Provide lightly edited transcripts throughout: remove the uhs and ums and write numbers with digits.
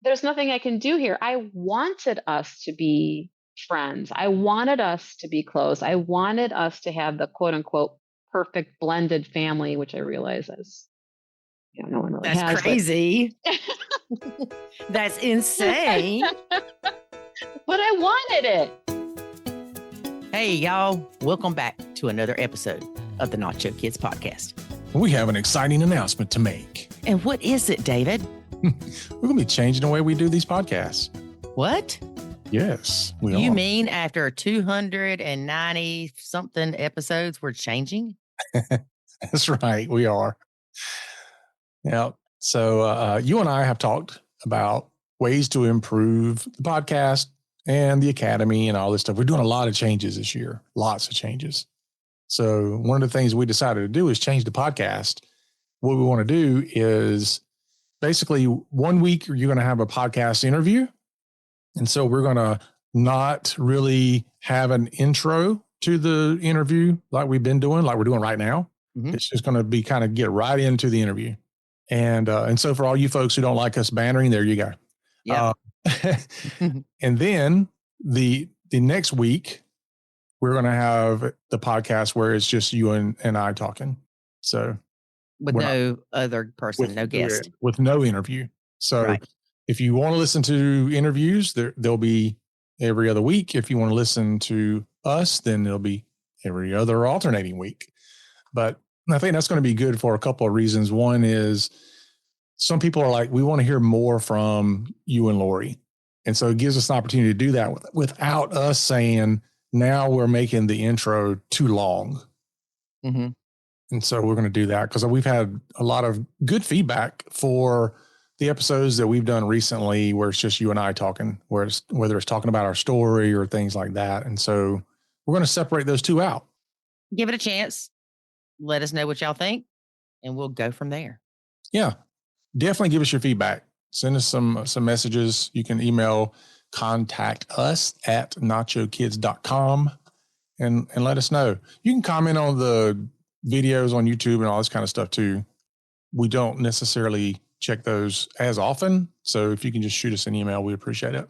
there's nothing I can do here. I wanted us to be friends. I wanted us to be close. I wanted us to have the quote unquote perfect blended family, which I realize is, no one really That's has. Crazy. That's insane. But I wanted it. Hey, y'all. Welcome back to another episode of the Nacho Kids Podcast. We have an exciting announcement to make. And what is it, David? We're going to be changing the way we do these podcasts. What? Yes, we are. You mean after 290 something episodes, we're changing? That's right. We are. Yeah. So you and I have talked about ways to improve the podcast and the academy and all this stuff. We're doing a lot of changes this year, lots of changes. So one of the things we decided to do is change the podcast. What we want to do is basically 1 week you're going to have a podcast interview. And so we're going to not really have an intro to the interview like we've been doing, like we're doing right now. Mm-hmm. It's just going to be kind of get right into the interview. And so for all you folks who don't like us bantering, there you go. Yeah. And then the next week, we're going to have the podcast where it's just you and I talking. So with no other person, no guest. With no interview. So if you want to listen to interviews, they'll be every other week. If you want to listen to us, then it'll be every other alternating week. But I think that's going to be good for a couple of reasons. One is some people are like, we want to hear more from you and Lori. And so it gives us an opportunity to do that without us saying, now we're making the intro too long. Mm-hmm. And so we're going to do that because we've had a lot of good feedback for the episodes that we've done recently where it's just you and I talking, whether it's talking about our story or things like that. And so we're going to separate those two out. Give it a chance. Let us know what y'all think, and we'll go from there. Yeah, definitely give us your feedback. Send us some messages. You can email contact us at nachokids.com and let us know. You can comment on the videos on YouTube and all this kind of stuff too. We don't necessarily check those as often. So if you can just shoot us an email, we appreciate it.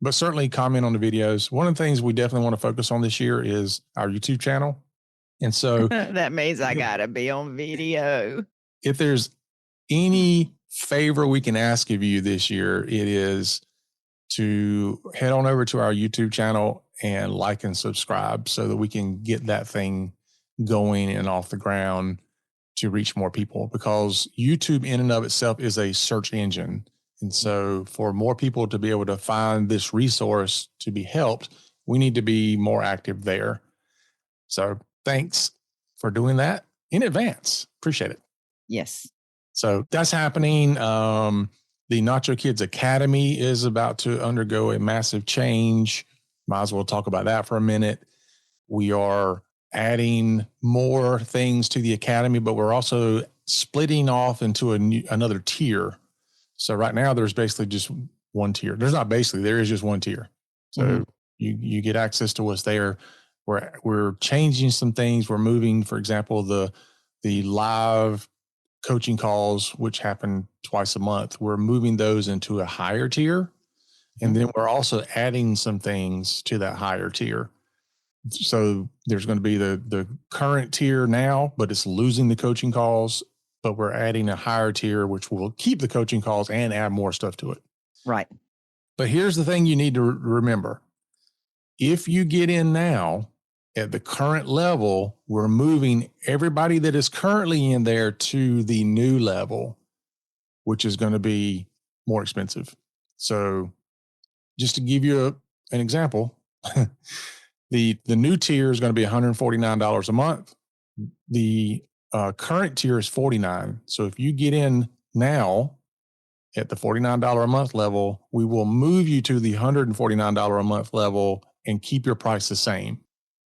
But certainly comment on the videos. One of the things we definitely want to focus on this year is our YouTube channel. And so that means I got to be on video. If there's any favor we can ask of you this year, it is to head on over to our YouTube channel and like and subscribe so that we can get that thing going and off the ground to reach more people, because YouTube in and of itself is a search engine. And so for more people to be able to find this resource to be helped, we need to be more active there. So thanks for doing that in advance. Appreciate it. Yes. So that's happening. The Nacho Kids Academy is about to undergo a massive change. Might as well talk about that for a minute. We are adding more things to the academy, but we're also splitting off into another tier. So right now there's basically just one tier. There is just one tier. So you get access to what's there. We're changing some things. We're moving, for example, the live coaching calls, which happen twice a month. We're moving those into a higher tier. And then we're also adding some things to that higher tier. So there's going to be the current tier now, but it's losing the coaching calls, but we're adding a higher tier, which will keep the coaching calls and add more stuff to it. Right. But here's the thing you need to remember. If you get in now at the current level, we're moving everybody that is currently in there to the new level, which is going to be more expensive. So just to give you an example, the new tier is going to be $149 a month. The current tier is $49. So if you get in now at the $49 a month level, we will move you to the $149 a month level and keep your price the same.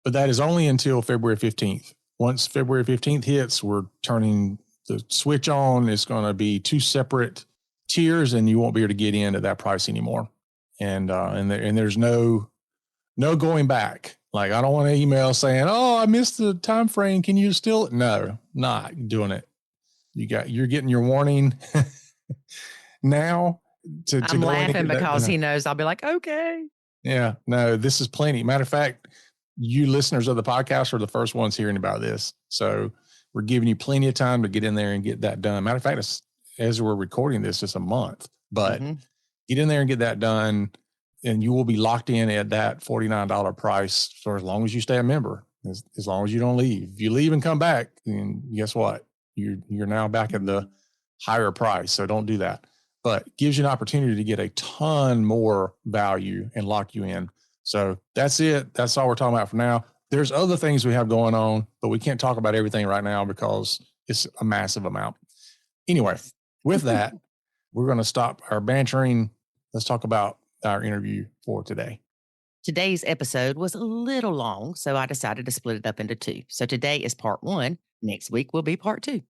But that is only until February 15th. Once February 15th hits, we're turning the switch on. It's going to be two separate tiers, and you won't be able to get in at that price anymore. And there's no going back. Like, I don't want an email saying, "Oh, I missed the time frame. Can you still?" No, not doing it. You're getting your warning now, to I'm go in and laughing get that because done. he knows I'll be like, okay. Yeah, no, this is plenty. Matter of fact, you listeners of the podcast are the first ones hearing about this. So we're giving you plenty of time to get in there and get that done. Matter of fact, as we're recording this, it's a month, but get in there and get that done, and you will be locked in at that $49 price for as long as you stay a member, as long as you don't leave. If you leave and come back, then guess what? You're now back at the higher price. So don't do that. But gives you an opportunity to get a ton more value and lock you in. So that's it. That's all we're talking about for now. There's other things we have going on, but we can't talk about everything right now because it's a massive amount. Anyway, with that, we're going to stop our bantering. Let's talk about our interview for today. Today's episode was a little long, so I decided to split it up into two. So today is part one. Next week will be part two.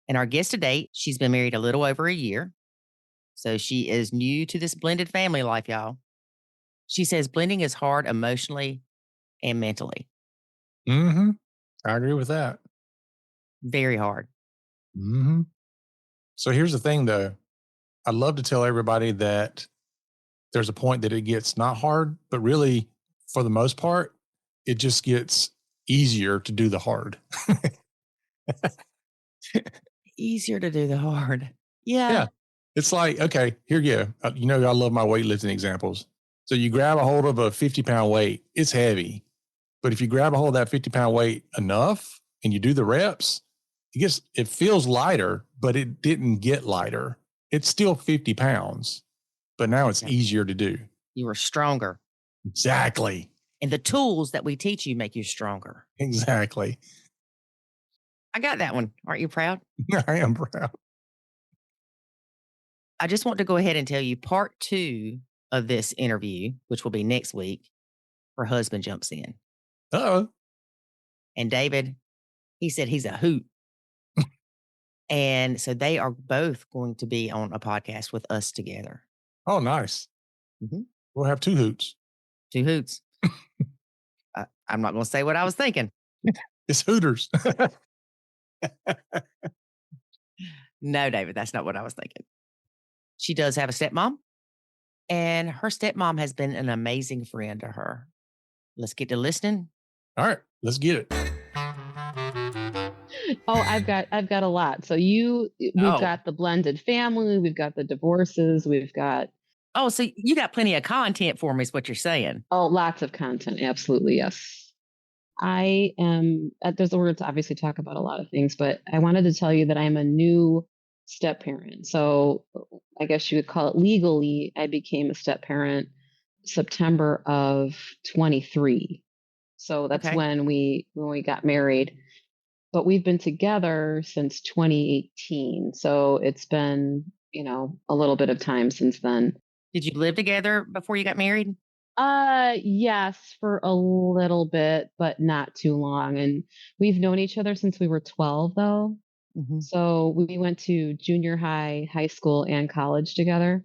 And our guest today, she's been married a little over a year. So she is new to this blended family life, y'all. She says blending is hard emotionally and mentally. I agree with that. Very hard. So here's the thing, though. I'd love to tell everybody that there's a point that it gets not hard, but really, for the most part, it just gets easier to do the hard. Easier to do the hard. Yeah. Yeah. It's like, okay, here you go. You know, I love my weightlifting examples. So you grab a hold of a 50-pound weight, it's heavy. But if you grab a hold of that 50-pound weight enough and you do the reps, it feels lighter, but it didn't get lighter. It's still 50 pounds, but now it's easier to do. You are stronger. Exactly. And the tools that we teach you make you stronger. Exactly. I got that one. Aren't you proud? I am proud. I just want to go ahead and tell you part two of this interview, which will be next week, her husband jumps in. Uh-oh. And David, he said he's a hoot. And so they are both going to be on a podcast with us together. Oh, nice. We'll have two hoots. Two hoots. I'm not going to say what I was thinking. It's Hooters. No, David, that's not what I was thinking. She does have a stepmom, and her stepmom has been an amazing friend to her. Let's get to listening. All right, let's get it. Oh, I've got a lot. So we've got the blended family, we've got the divorces, we've got. Oh, so you got plenty of content for me, is what you're saying. Oh, lots of content. Absolutely. Yes. I am, there's the words obviously talk about a lot of things, but I wanted to tell you that I'm a new step parent. So I guess you would call it legally, I became a step parent September of 23. So that's when we got married. But we've been together since 2018. So it's been, a little bit of time since then. Did you live together before you got married? Yes, for a little bit, but not too long. And we've known each other since we were 12, though. So we went to junior high, high school, and college together.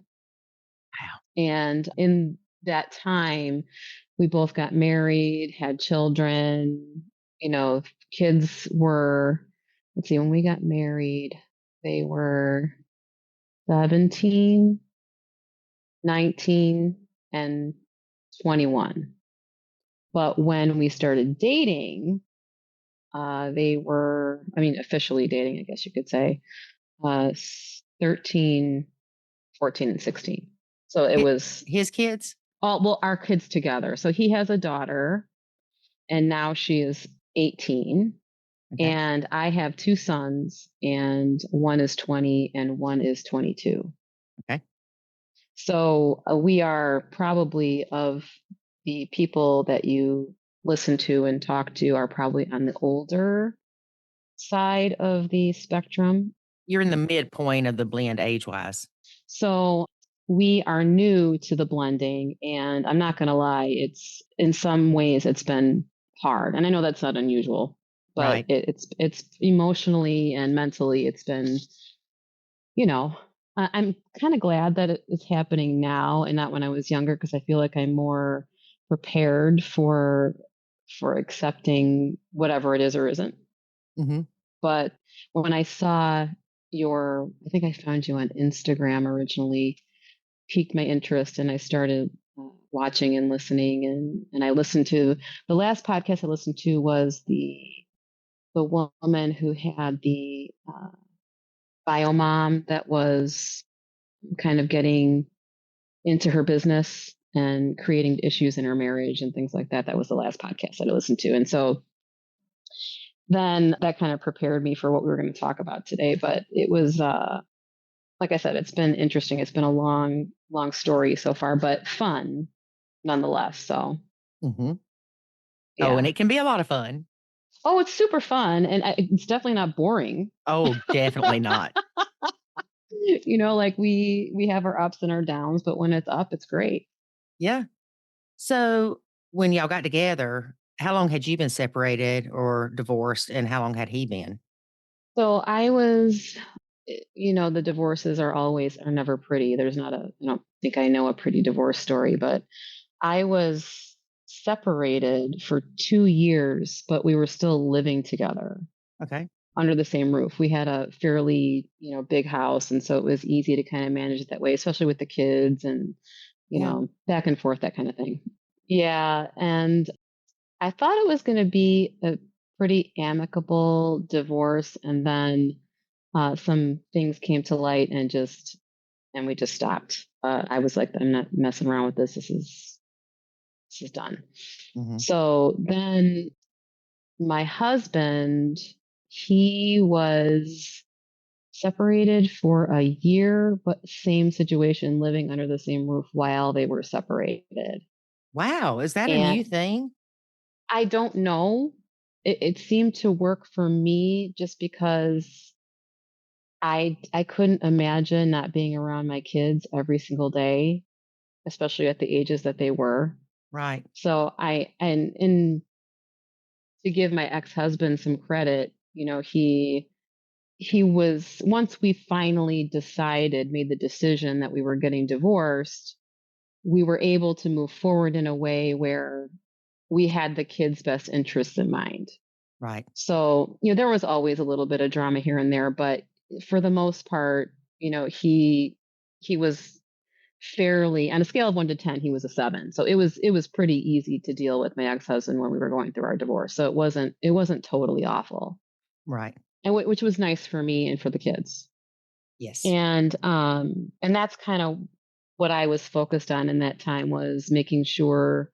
Wow. And in that time, we both got married, had children. Kids were, let's see, when we got married, they were 17, 19, and 21. But when we started dating, they were, officially dating, I guess you could say, 13, 14, and 16. So it was his kids? Our kids together. So he has a daughter, and now she is 18. Okay. And I have two sons, and one is 20 and one is 22. Okay. So we are probably, of the people that you listen to and talk to, are probably on the older side of the spectrum. You're in the midpoint of the blend age-wise. So we are new to the blending, and I'm not going to lie, it's in some ways it's been hard. And I know that's not unusual, but it's emotionally and mentally, it's been, I'm kind of glad that it's happening now and not when I was younger, because I feel like I'm more prepared for accepting whatever it is or isn't. But when I saw I think I found you on Instagram originally, piqued my interest, and I started watching and listening, and I listened to the last podcast I listened to was the woman who had the bio mom that was kind of getting into her business and creating issues in her marriage and things like that. That was the last podcast that I listened to. And so then that kind of prepared me for what we were going to talk about today. But it was, like I said, it's been interesting. It's been a long, long story so far, but fun nonetheless. So, Mm-hmm. yeah. Oh, and it can be a lot of fun. Oh, it's super fun. And it's definitely not boring. Oh, definitely not. Like we have our ups and our downs, but when it's up, it's great. Yeah. So when y'all got together, how long had you been separated or divorced, and how long had he been? So I was, the divorces are never pretty. I don't think I know a pretty divorce story, but I was separated for 2 years, but we were still living together Okay. under the same roof. We had a fairly, big house. And so it was easy to kind of manage it that way, especially with the kids and, Yeah. back and forth, that kind of thing. Yeah. And I thought it was going to be a pretty amicable divorce. And then some things came to light and we just stopped. I was like, I'm not messing around with this. This is done. Mm-hmm. So then my husband, he was separated for a year, but same situation, living under the same roof while they were separated. Wow. Is that a And new thing? I don't know. It seemed to work for me just because I couldn't imagine not being around my kids every single day, especially at the ages that they were. Right. So and to give my ex-husband some credit, he was, once we finally made the decision that we were getting divorced, we were able to move forward in a way where we had the kids' best interests in mind. Right. So, there was always a little bit of drama here and there, but for the most part, he was fairly, on a scale of 1 to 10, he was a 7. So it was pretty easy to deal with my ex-husband when we were going through our divorce. So it wasn't totally awful. Right. And which was nice for me and for the kids. Yes. And that's kind of what I was focused on in that time, was making sure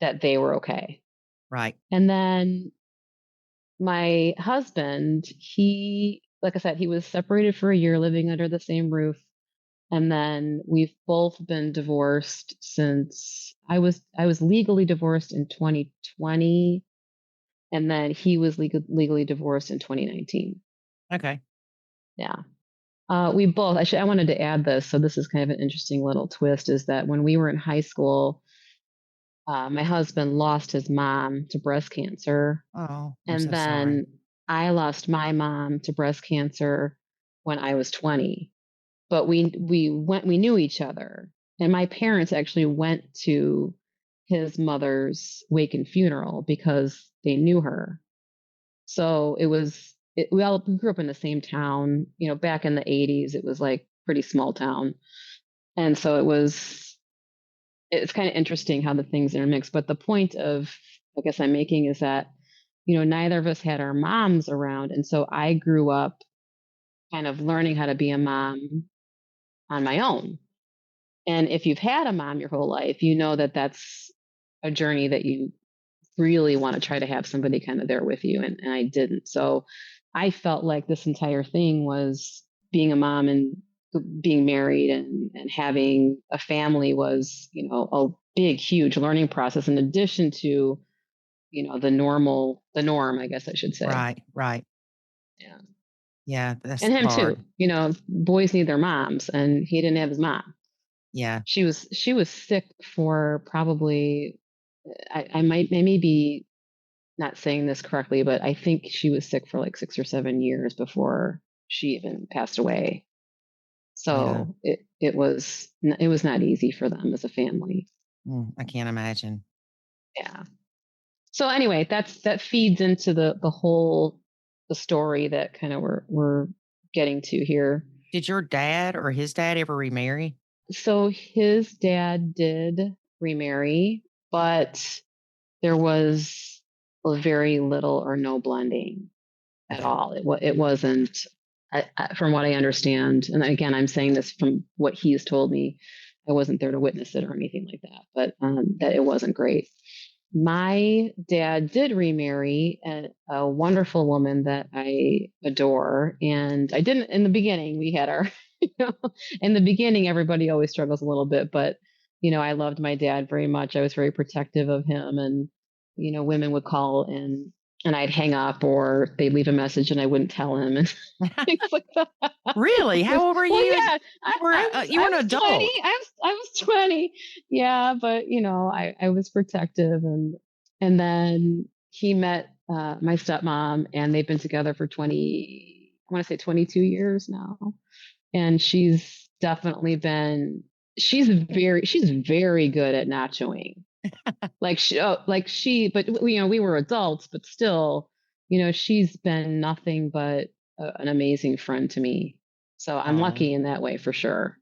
that they were okay. Right. And then my husband, like I said, he was separated for a year, living under the same roof. And then we've both been divorced since I was legally divorced in 2020, and then he was legally divorced in 2019. Okay. Yeah. We both, I wanted to add this. So this is kind of an interesting little twist, is that when we were in high school, my husband lost his mom to breast cancer. Oh, I'm And so sorry. then I lost my mom to breast cancer when I was 20. But we knew each other. And my parents actually went to his mother's wake and funeral because they knew her. So we grew up in the same town. Back in the 80s, it was like pretty small town. And so it's kind of interesting how the things intermix. But the point of, I guess, I'm making is that, neither of us had our moms around. And so I grew up kind of learning how to be a mom on my own. And if you've had a mom your whole life, you know that that's a journey that you really want to try to have somebody kind of there with you. And I didn't. So I felt like this entire thing was being a mom and being married and having a family was, a big, huge learning process in addition to, the norm, I guess I should say. Right. Right. Yeah. Yeah. That's And him hard. too. Boys need their moms, and he didn't have his mom. Yeah. She was sick for probably, I may be not saying this correctly, but I think she was sick for like 6 or 7 years before she even passed away. Yeah. So it was not easy for them as a family. I can't imagine. Yeah. So anyway, that feeds into the story that kind of we're getting to here. Did your dad or his dad ever remarry? So his dad did remarry, but there was very little or no blending at Okay. all. It wasn't, from what I understand. And again, I'm saying this from what he's told me. I wasn't there to witness it or anything like that, but that it wasn't great. My dad did remarry a wonderful woman that I adore. And I didn't, in the beginning, we had our, you know, in the beginning, everybody always struggles a little bit, but, I loved my dad very much. I was very protective of him. And, women would call and I'd hang up or they'd leave a message and I wouldn't tell him and things like that. Really? How old were Well, you? yeah, I, I was You were I an was 20. adult. I was 20. Yeah, but I was protective and then he met my stepmom and they've been together for 20, I want to say 22 years now. And she's very good at nachoing. But we were adults, but still, she's been nothing but an amazing friend to me. So I'm Oh, lucky in that way for sure.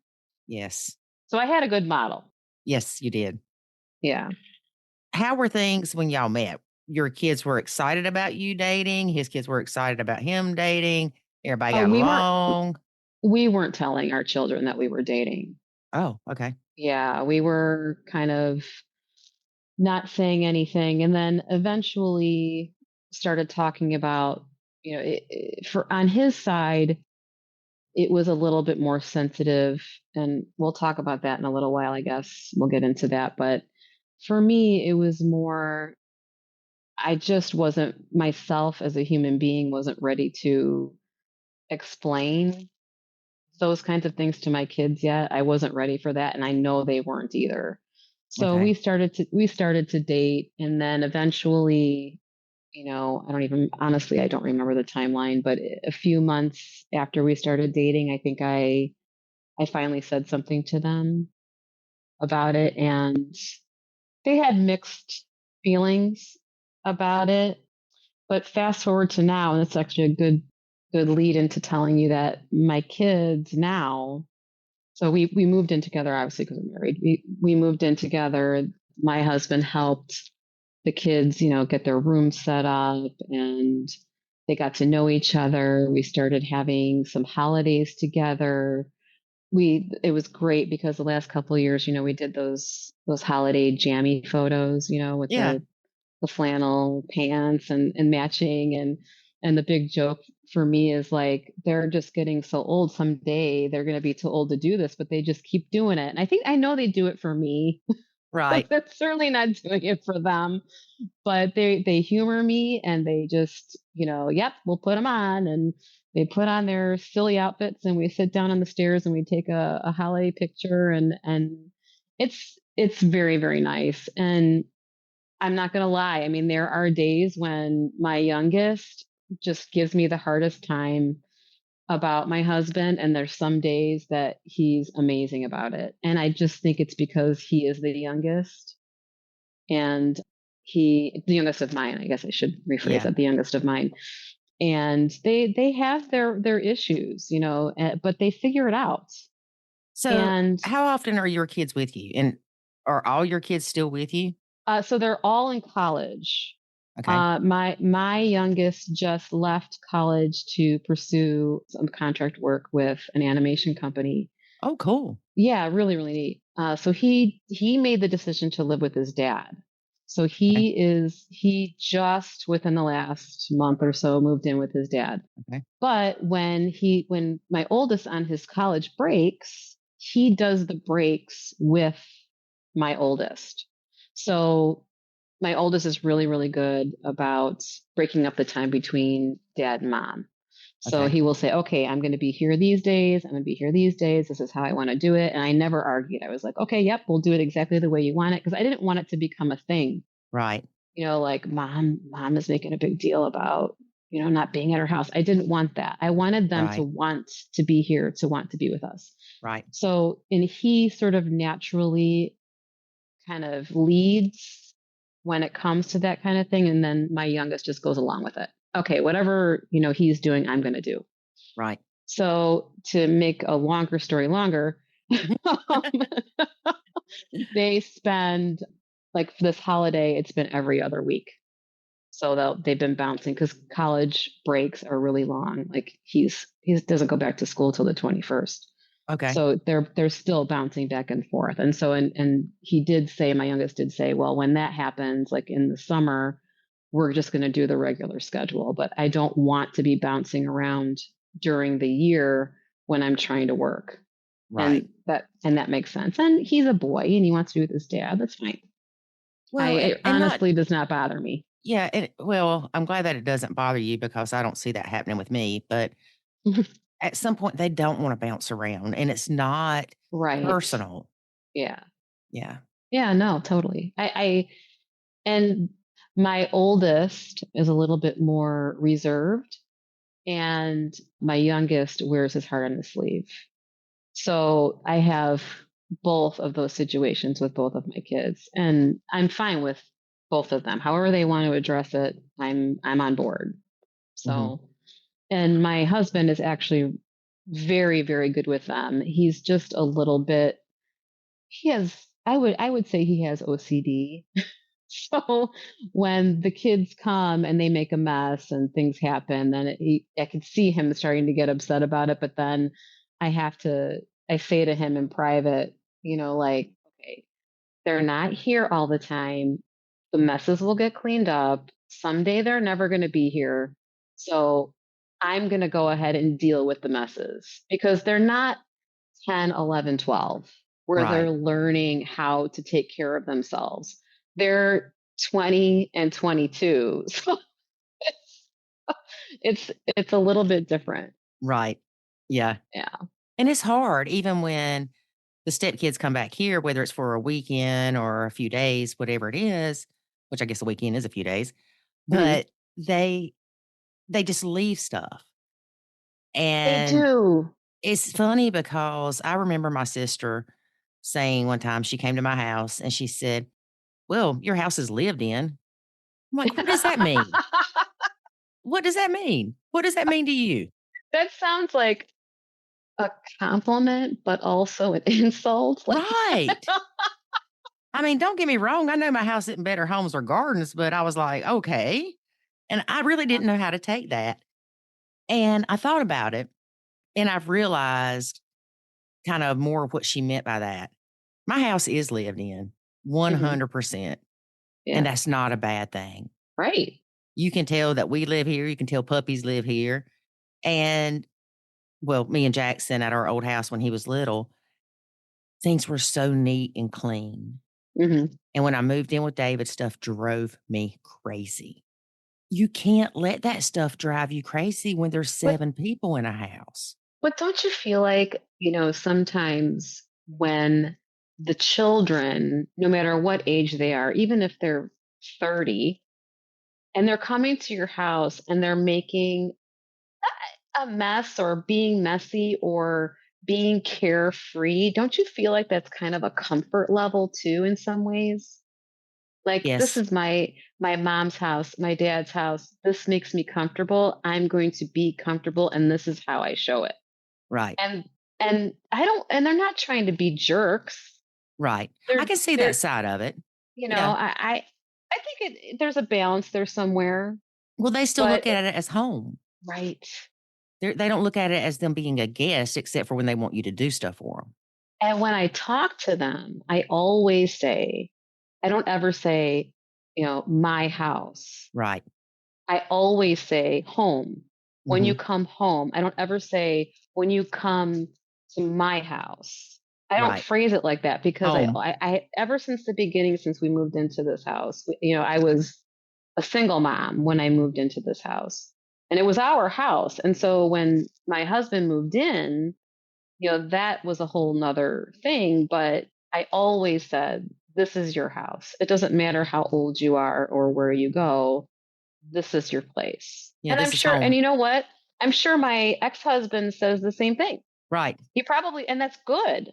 yes. So I had a good model. Yes, you did. Yeah. How were things when y'all met? Your kids were excited about you dating. His kids were excited about him dating. Everybody Oh, got along. we weren't telling our children that we were dating. Oh, okay. Yeah, we were kind of not saying anything, and then eventually started talking about, for on his side, it was a little bit more sensitive, and we'll talk about that in a little while, I guess. We'll get into that, but for me, it was more I just wasn't myself as a human being wasn't ready to explain those kinds of things to my kids yet. I wasn't ready for that, and I know they weren't either. So Okay. we started to date, and then eventually, I don't remember the timeline, but a few months after we started dating, I think I finally said something to them about it, and they had mixed feelings about it. But fast forward to now, and it's actually a good lead into telling you that my kids now. So we moved in together, obviously, because we're married. We moved in together. My husband helped the kids, get their room set up, and they got to know each other. We started having some holidays together. It was great because the last couple of years, we did those holiday jammy photos, with Yeah. the flannel pants and matching and the big joke for me is like they're just getting so old someday they're going to be too old to do this, but they just keep doing it. And I know they do it for me. Right. They're certainly not doing it for them, but they humor me and they just, yep, we'll put them on, and they put on their silly outfits and we sit down on the stairs and we take a holiday picture, and it's very, very nice. And I'm not going to lie. I mean, there are days when my youngest just gives me the hardest time about my husband, and there's some days that he's amazing about it. And I just think it's because he is the youngest, and the youngest of mine, I guess I should rephrase Yeah. that, the youngest of mine. And they have their issues, but they figure it out. So, And how often are your kids with you? And are all your kids still with you? so they're all in college. Okay. My youngest just left college to pursue some contract work with an animation company. Oh, cool. Yeah, really, really neat. So he made the decision to live with his dad. So Okay. he just within the last month or so moved in with his dad. Okay. But when my oldest on his college breaks, he does the breaks with my oldest. So my oldest is really, really good about breaking up the time between dad and mom. So Okay. he will say, okay, I'm going to be here these days. I'm going to be here these days. This is how I want to do it. And I never argued. I was like, okay, yep, we'll do it exactly the way you want it. Because I didn't want it to become a thing. Right. Like mom is making a big deal about, not being at her house. I didn't want that. I wanted them to Right. want to be here, to want to be with us. Right. So, and he sort of naturally kind of leads when it comes to that kind of thing. And then my youngest just goes along with it. Okay, whatever, he's doing, I'm going to do. Right. So to make a longer story longer, Um, they spend like for this holiday, it's been every other week. So they've been bouncing because college breaks are really long. Like he doesn't go back to school till the 21st. Okay. So they're still bouncing back and forth. And so and he did say, my youngest did say, well, when that happens, like in the summer, we're just going to do the regular schedule. But I don't want to be bouncing around during the year when I'm trying to work. Right. And that makes sense. And he's a boy and he wants to be with his dad. That's fine. Well, It and not, honestly does not bother me. yeah. Well, I'm glad that it doesn't bother you because I don't see that happening with me. But at some point, they don't want to bounce around and it's not Right. personal. Yeah. Yeah. Yeah, no, totally. And my oldest is a little bit more reserved, and my youngest wears his heart on his sleeve. So I have both of those situations with both of my kids, and I'm fine with both of them. However they want to address it, I'm on board. Hmm. So, and my husband is actually very, very good with them. He's just a little bit he has I would say he has OCD. So when the kids come and they make a mess and things happen, then I could see him starting to get upset about it. But then I say to him in private, like, okay, they're not here all the time. The messes will get cleaned up. Someday they're never going to be here. So I'm going to go ahead and deal with the messes because they're not 10, 11, 12, where Right. they're learning how to take care of themselves. They're 20 and 22. So it's a little bit different. Right. Yeah. Yeah. And it's hard, even when the stepkids come back here, whether it's for a weekend or a few days, whatever it is, which I guess a weekend is a few days, Mhm. but they just leave stuff. They And do. it's funny because I remember my sister saying one time she came to my house and she said, "Well, your house is lived in." I'm like, "What does that mean? What does that mean? What does that mean to you?" That sounds like a compliment, but also an insult. Like, Right. I mean, don't get me wrong. I know my house isn't better homes or gardens, but I was like, okay. And I really didn't know how to take that. And I thought about it and I've realized kind of more of what she meant by that. My house is lived in mhm, 100%. And yeah, that's not a bad thing. right. You can tell that we live here. You can tell puppies live here. And well, me and Jackson at our old house when he was little, things were so neat and clean. Mhm. And when I moved in with David, stuff drove me crazy. You can't let that stuff drive you crazy when there's But 7 people in a house. But don't you feel like, sometimes when the children, no matter what age they are, even if they're 30 and they're coming to your house and they're making a mess or being messy or being carefree, don't you feel like that's kind of a comfort level too in some ways? Like, this Yes, is my mom's house, my dad's house. This makes me comfortable. I'm going to be comfortable and this is how I show it. right, And and they're not trying to be jerks. right. I can see that They're side of it. you know, Yeah. I think there's a balance there somewhere, Well, they still but look at it as home. right. They don't look at it as them being a guest except for when they want you to do stuff for them. And when I talk to them, I always say, I don't ever say, my house. Right, I always say home. When you mhm, come home, I don't ever say when you come to my house. I don't right. phrase it like that because Home. ever since the beginning, since we moved into this house, I was a single mom when I moved into this house, and it was our house. And so when my husband moved in, that was a whole nother thing. But I always said, this is your house. It doesn't matter how old you are or where you go, this is your place. Yeah, And I'm this is sure, and home. you know what? I'm sure my ex-husband says the same thing. Right. He probably, and that's good.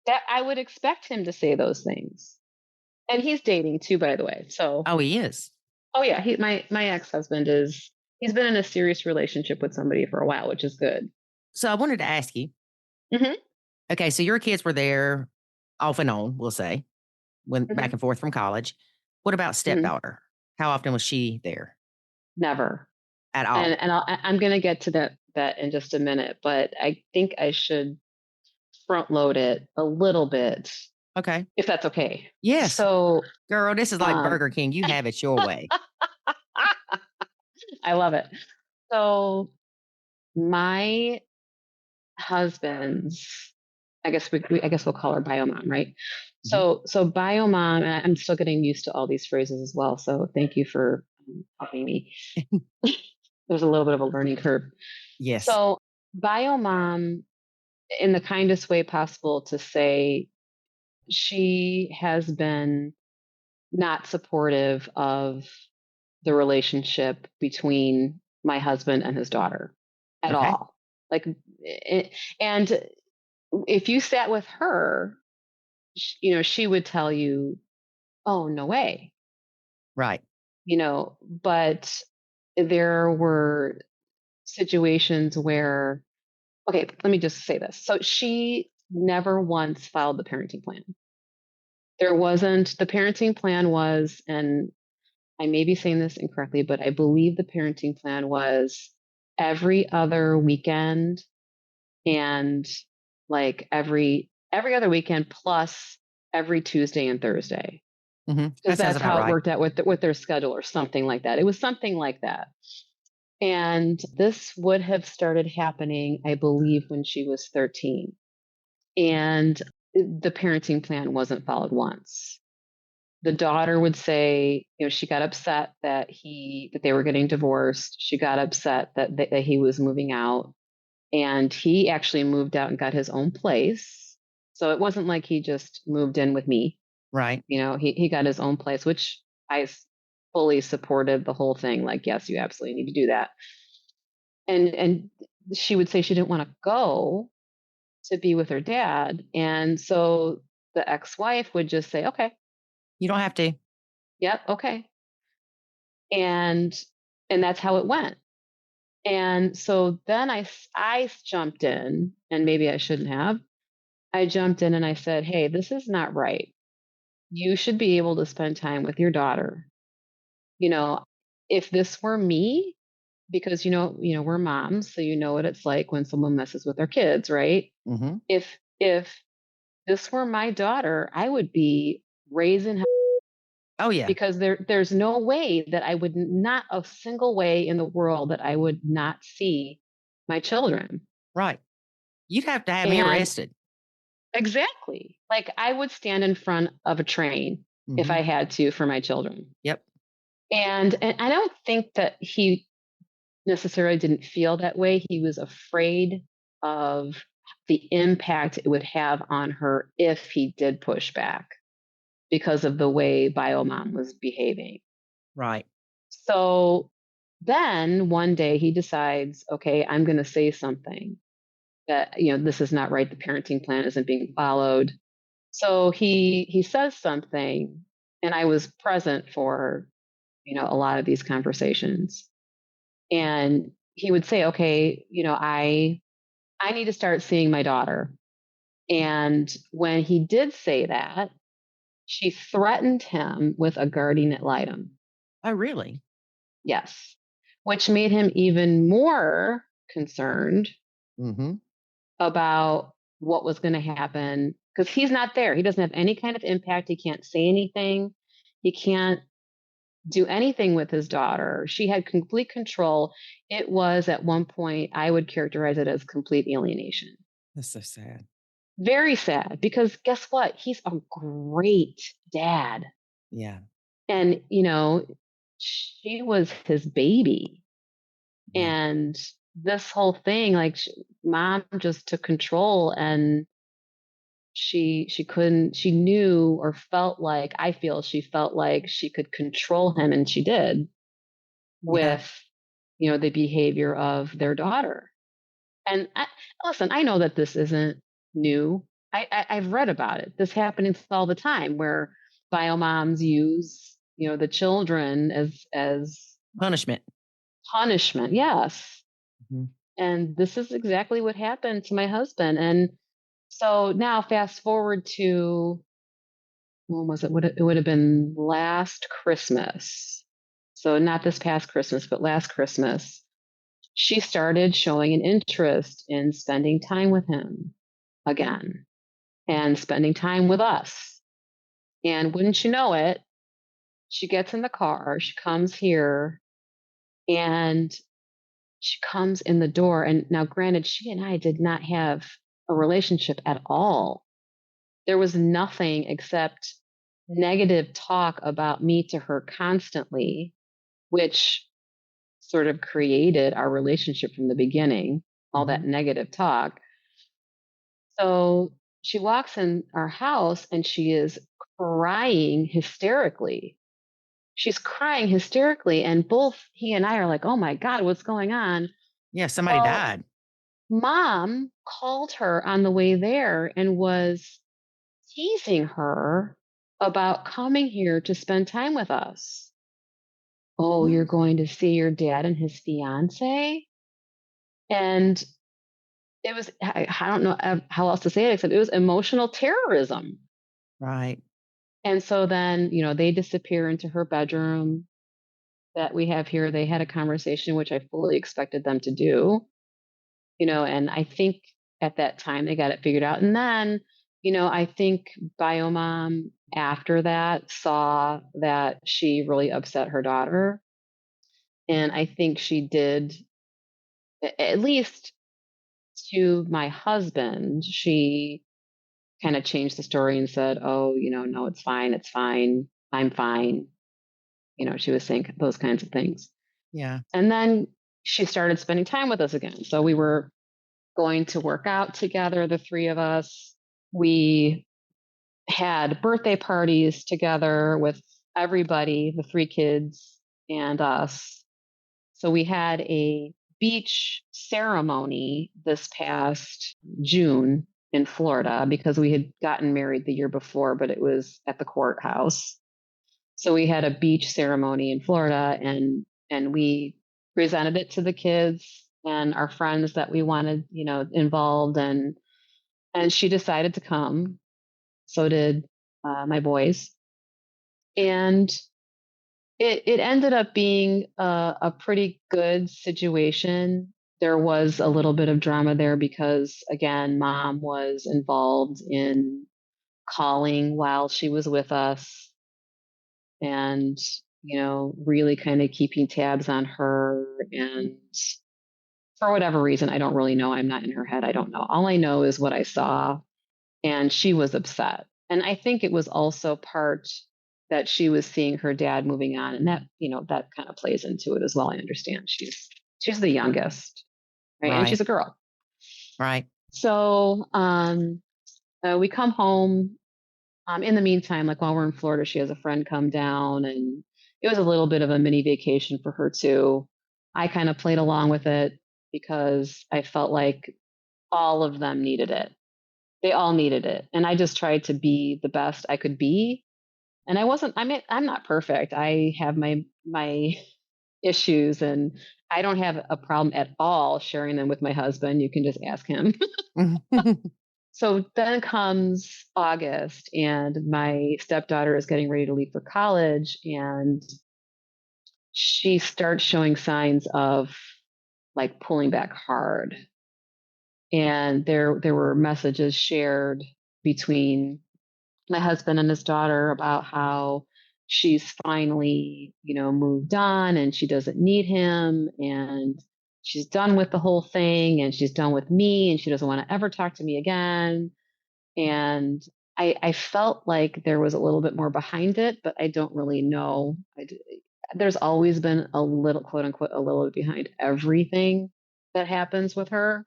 That I would expect him to say those things. And he's dating too, by the way. So, Oh, he is. oh yeah, my ex-husband he's been in a serious relationship with somebody for a while, which is good. So I wanted to ask you, Mhm. Okay, so your kids were there off and on, we'll say, went back Mhm, and forth from college. What about mhm. stepdaughter? How often was she there Never. at And all? I'm gonna get to that in just a minute, but I think I should front load it a little bit, Okay. if that's okay. Yes. So, Girl, this is like um Burger King. You have it your way. I love it. So, my husband's, I guess we'll call her bio mom, right? Mhm. So bio mom, and I'm still getting used to all these phrases as well, so thank you for, helping me. There's a little bit of a learning curve. Yes. So, bio mom, in the kindest way possible to say, she has been not supportive of the relationship between my husband and his daughter at Okay. all. Like, and if you sat with her, she would tell you, "Oh, no way," Right. but there were situations where, okay, let me just say this. So she never once filed the parenting plan. There wasn't, the parenting plan was, and I may be saying this incorrectly, but I believe the parenting plan was every other weekend, and like every other weekend plus every Tuesday and Thursday, because That sounds that's about how it right. worked out with their schedule or something like that. It was something like that. And this would have started happening, I believe, when she was 13. And the parenting plan wasn't followed once. The daughter would say, she got upset that they were getting divorced. She got upset that he was moving out, and he actually moved out and got his own place. So it wasn't like he just moved in with me. Right. He got his own place, which fully supported the whole thing. Like, yes, you absolutely need to do that. And she would say she didn't want to go to be with her dad, and so the ex-wife would just say, "Okay, You don't have to. yep, okay," and that's how it went. And so then I jumped in, and maybe I shouldn't have. I jumped in and I said, "Hey, this is not right. You should be able to spend time with your daughter. You know, if this were me, because we're moms, so you know what it's like when someone messes with our kids, right? Mhm. If this were my daughter, I would be raising hell, Oh, yeah. because there's no way that I would not a single way in the world that I would not see my children." Right. You'd have to have me And arrested. exactly. Like, I would stand in front of a train if Mhm. I had to for my children. Yep. And I don't think that he necessarily didn't feel that way. He was afraid of the impact it would have on her if he did push back, because of the way Biomom was behaving. Right. So then one day he decides, okay, I'm going to say something that, this is not right. The parenting plan isn't being followed. So he says something, and I was present for, a lot of these conversations. And he would say, okay, I need to start seeing my daughter. And when he did say that, she threatened him with a guardian ad litem. Oh, really? Yes. Which made him even more concerned Mhm. about what was going to happen, because he's not there. He doesn't have any kind of impact. He can't say anything. He can't do anything with his daughter. She had complete control. It was, at one point, I would characterize it as complete alienation. That's so sad. Very sad, because guess what? He's a great dad. Yeah. And, she was his baby. Yeah. And this whole thing, like, mom just took control, and she couldn't, she knew, or felt like, I feel she felt like she could control him, and she did, Yeah. with, the behavior of their daughter. And listen, I know that this isn't new. I've read about it. This happens all the time, where bio moms use, the children as Punishment. punishment. Yes. Mhm. And this is exactly what happened to my husband. And So now fast forward to, when was it? It would have been last Christmas. So not this past Christmas, but last Christmas. She started showing an interest in spending time with him again and spending time with us. And wouldn't you know it, she gets in the car, she comes here, and she comes in the door. And now, granted, she and I did not have a relationship at all. There was nothing except negative talk about me to her constantly, which sort of created our relationship from the beginning, all that Mhm. negative talk. So she walks in our house and she is crying hysterically. She's crying hysterically. And both he and I are like, oh my God, what's going on? Yeah, somebody Well, died. mom called her on the way there and was teasing her about coming here to spend time with us. Oh, you're What? going to see your dad and his fiance? And it was, I don't know how else to say it except it was emotional terrorism. Right. And so then, they disappear into her bedroom that we have here. They had a conversation, which I fully expected them to do, and I think at that time they got it figured out. And then, I think Biomom after that saw that she really upset her daughter. And I think she did, at least to my husband, she kind of changed the story and said, oh, no, it's fine. It's fine. I'm fine. She was saying those kinds of things. Yeah. And then she started spending time with us again. So we were going to work out together, the three of us. We had birthday parties together with everybody, the three kids and us. So we had a beach ceremony this past June in Florida because we had gotten married the year before, but it was at the courthouse. So we had a beach ceremony in Florida and we presented it to the kids and our friends that we wanted, involved and she decided to come. So did my boys. And it ended up being a pretty good situation. There was a little bit of drama there because, again, mom was involved in calling while she was with us and, really kind of keeping tabs on her. And for whatever reason, I don't really know. I'm not in her head. I don't know. All I know is what I saw. And she was upset. And I think it was also part that she was seeing her dad moving on, and that kind of plays into it as well. I understand she's the youngest, right? And Right. she's a girl. Right. So we come home. In the meantime, like while we're in Florida, she has a friend come down, and it was a little bit of a mini vacation for her too. I kind of played along with it because I felt like all of them needed it. They all needed it. And I just tried to be the best I could be. And I'm not perfect. I have my issues and I don't have a problem at all sharing them with my husband. You can just ask him. So then comes August and my stepdaughter is getting ready to leave for college and she starts showing signs of like pulling back hard. And there were messages shared between my husband and his daughter about how she's finally, moved on and she doesn't need him and she's done with the whole thing and she's done with me and she doesn't want to ever talk to me again. And I felt like there was a little bit more behind it, but I don't really know. There's always been a little, quote unquote, a little behind everything that happens with her.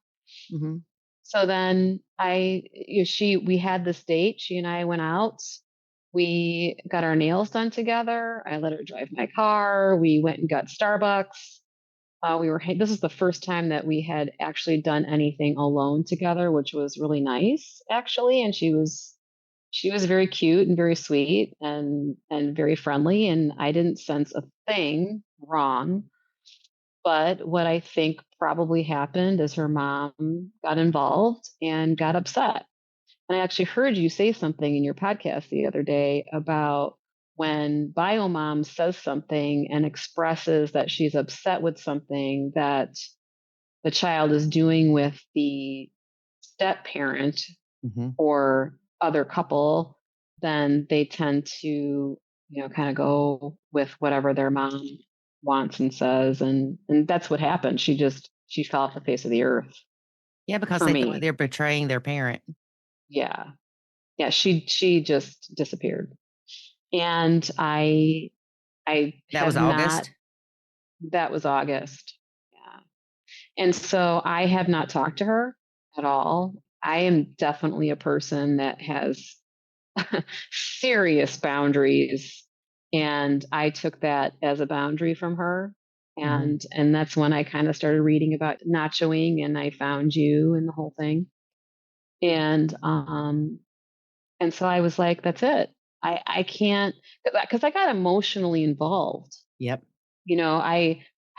Mhm. So then we had this date. She and I went out. We got our nails done together. I let her drive my car. We went and got Starbucks. This is the first time that we had actually done anything alone together, which was really nice actually. And she was very cute and very sweet and very friendly. And I didn't sense a thing wrong. But what I think probably happened is her mom got involved and got upset. And I actually heard you say something in your podcast the other day about when biomom says something and expresses that she's upset with something that the child is doing with the step parent Mhm. or other couple, then they tend to, kind of go with whatever their mom wants and says. And that's what happened. She fell off the face of the earth Yeah, because for they feel like me. they're betraying their parent. Yeah. Yeah. She just disappeared. And I That was have not, August? that was August. Yeah. And so I have not talked to her at all. I am definitely a person that has serious boundaries, and I took that as a boundary from her. Mhm. And that's when I kind of started reading about nachoing, and I found you and the whole thing. And so I was like, that's it. I can't, because I got emotionally involved. Yep.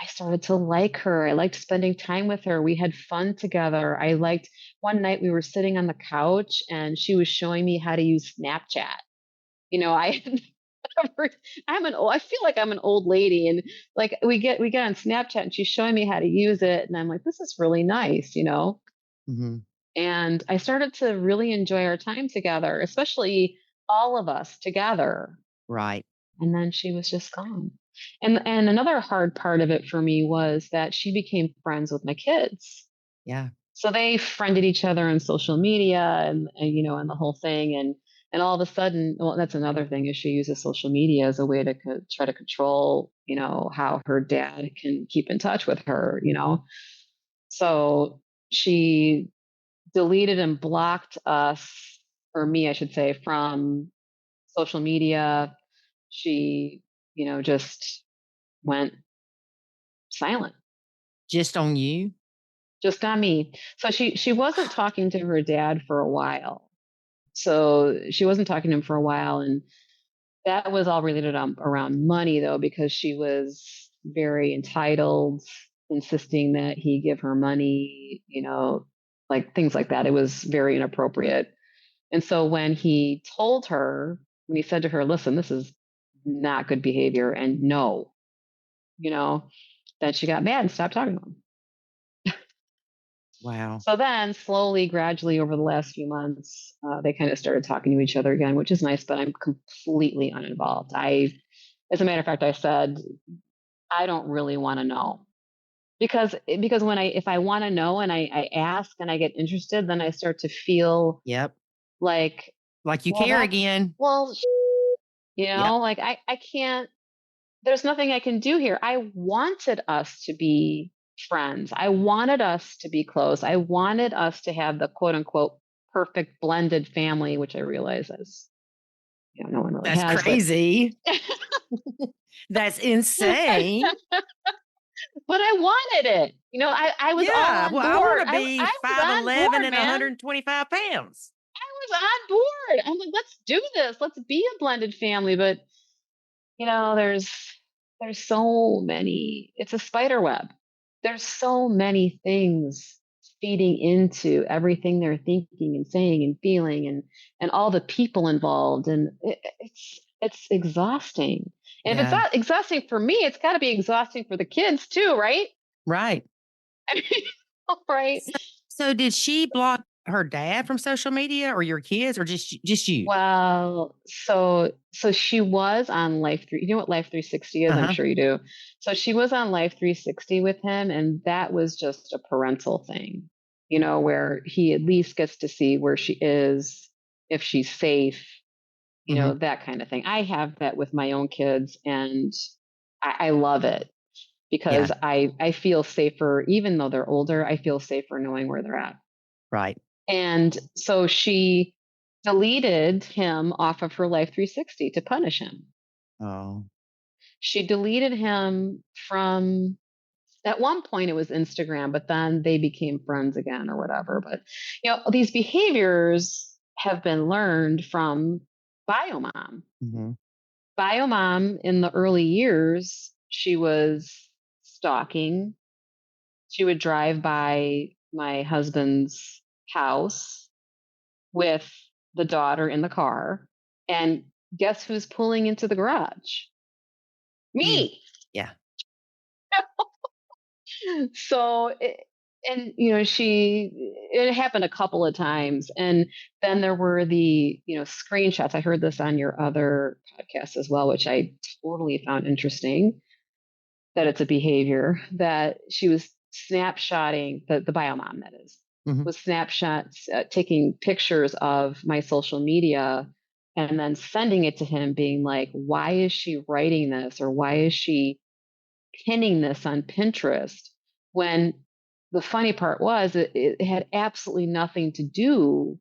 I started to like her. I liked spending time with her. We had fun together. I liked One night we were sitting on the couch and she was showing me how to use Snapchat. I I feel like I'm an old lady, and like we get on Snapchat and she's showing me how to use it, and I'm like, this is really nice. Mhm. And I started to really enjoy our time together, especially all of us together. Right. And then she was just gone. And another hard part of it for me was that she became friends with my kids. Yeah. So they friended each other on social media and the whole thing. And all of a sudden, well, that's another thing is she uses social media as a way to try to control, how her dad can keep in touch with her. So she deleted and blocked us, or me, I should say, from social media. She, just went silent, Just on you? just on me. So she wasn't talking to her dad for a while. So she wasn't talking to him for a while, and that was all related around money, though, because she was very entitled, insisting that he give her money, like things like that. It was very inappropriate. And so when he said to her, listen, this is not good behavior, and no, you know, then she got mad and stopped talking to him. Wow. So then, slowly, gradually, over the last few months, they kind of started talking to each other again, which is nice. But I'm completely uninvolved. As a matter of fact, I said I don't really want to know because if I want to know and I ask and I get interested, then I start to feel Yep. like, Like you well, care again. Yep. like I can't. There's nothing I can do here. I wanted us to be friends. I wanted us to be close. I wanted us to have the quote unquote perfect blended family, which I realize is, no one really That's has, but crazy. That's insane. but I wanted it. I was all Yeah. on Well, I want board. to I be was on 5'11" board, and man. 125 pounds. I was on board. I'm like, let's do this. Let's be a blended family. But there's so many. It's a spider web. There's so many things feeding into everything they're thinking and saying and feeling, and all the people involved, and it's exhausting. And if it's Yeah. not exhausting for me, it's got to be exhausting for the kids too, right? Right. Right. So, so did she block her dad from social media or your kids or just you? Well, so she was on Life 3. You know what Life 360 is? I'm Uh-huh. sure you do. So she was on Life 360 with him, and that was just a parental thing, where he at least gets to see where she is, if she's safe, Mhm. that kind of thing. I have that with my own kids, and I love it Yeah. because I feel safer, even though they're older. I feel safer knowing where they're at. Right. And so she deleted him off of her Life 360 to punish him. Oh. She deleted him from, at one point it was Instagram, but then they became friends again or whatever. But, these behaviors have been learned from Biomom. Mhm. Biomom in the early years, she was stalking. She would drive by my husband's house with the daughter in the car. And guess who's pulling into the garage? You. Me. Yeah. So, and it happened a couple of times. And then there were the, screenshots. I heard this on your other podcast as well, which I totally found interesting, that it's a behavior that she was snapshotting, the bio mom, that is, Mhm. was snapshots, taking pictures of my social media and then sending it to him being like, why is she writing this? Or why is she pinning this on Pinterest? When the funny part was it had absolutely nothing to do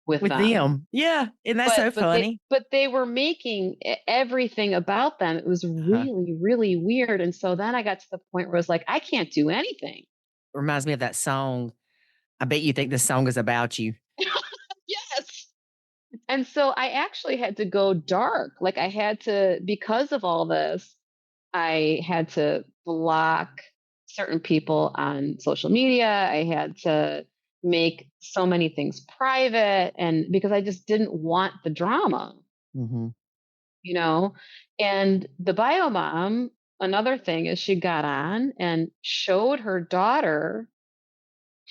with With them. them. Yeah. And that's But so funny. they were making everything about them. It was Uh-huh. really, really weird. And so then I got to the point where I was like, I can't do anything. Reminds me of that song. I bet you think this song is about you. Yes. And so I actually had to go dark. Like I had to, because of all this, I had to block certain people on social media. I had to make so many things private, and because I just didn't want the drama, Mhm. you know? And the bio mom, another thing is she got on and showed her daughter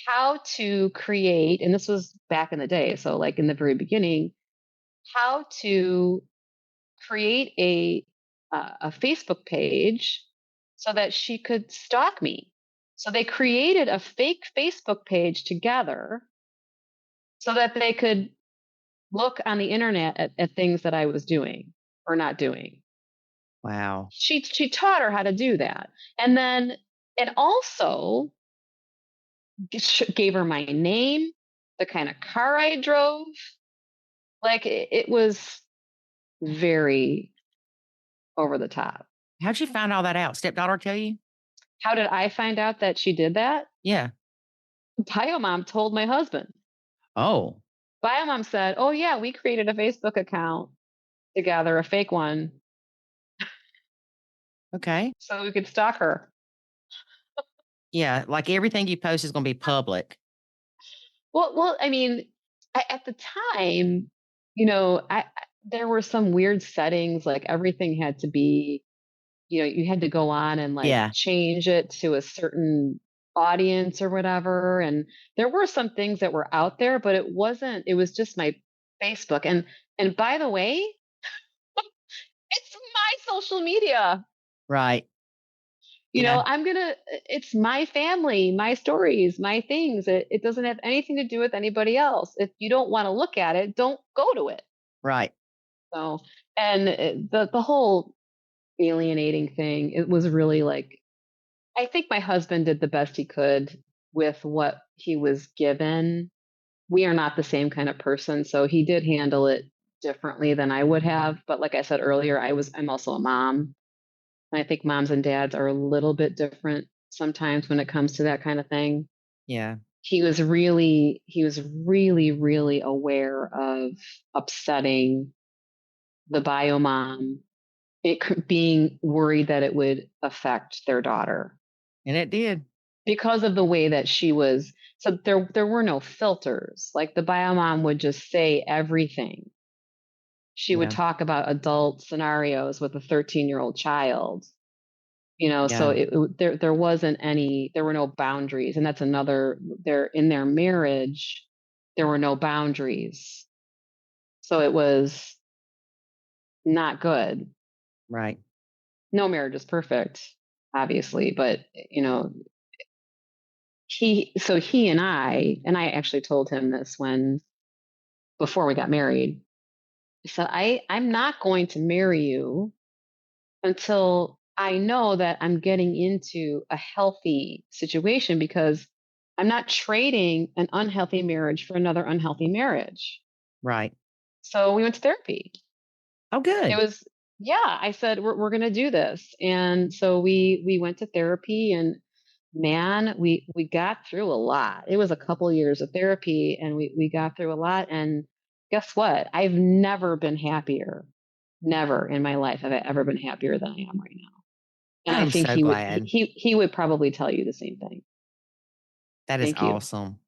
how to create, and this was back in the day, so like in the very beginning, how to create a Facebook page so that she could stalk me. So they created a fake Facebook page together so that they could look on the internet at things that I was doing or not doing. Wow. She taught her how to do that, and then and also gave her my name, the kind of car I drove. Like it was very over the top. How'd you find all that out? Stepdaughter tell you? How did I find out that she did that? Yeah. Biomom told my husband. Oh, Biomom said, "Oh yeah, we created a Facebook account together, a fake one, okay. so we could stalk her." Yeah, like everything you post is gonna be public. Well, I mean, at the time, there were some weird settings. Like everything had to be, you had to go on and like Yeah, change it to a certain audience or whatever. And there were some things that were out there, but it wasn't. It was just my Facebook. And by the way, it's my social media. right. Yeah, It's my family, my stories, my things. It doesn't have anything to do with anybody else. If you don't want to look at it, don't go to it. right. So, and the whole alienating thing, it was really like, I think my husband did the best he could with what he was given. We are not the same kind of person, so he did handle it differently than I would have. But like I said earlier, I'm also a mom. And I think moms and dads are a little bit different sometimes when it comes to that kind of thing. Yeah, He was really, really aware of upsetting the bio mom, being worried that it would affect their daughter and it did. because of the way that she was. So there were no filters. Like the bio mom would just say everything. She would Yeah, talk about adult scenarios with a 13-year-old child. So yeah, there wasn't any, there were no boundaries. And that's another, in their marriage, there were no boundaries. So it was not good. right. No marriage is perfect, obviously, but he and I actually told him this before we got married. I said, I'm not going to marry you until I know that I'm getting into a healthy situation, because I'm not trading an unhealthy marriage for another unhealthy marriage. Right. So we went to therapy. Oh, It good. was, yeah, I said, we're going to do this. And so we went to therapy, and man, we got through a lot. It was a couple years of therapy, and we got through a lot. And guess what? I've never been happier. Never in my life have I ever been happier than I am right now. And I I'm think so glad. he would probably tell you the same thing. That is Thank you. awesome.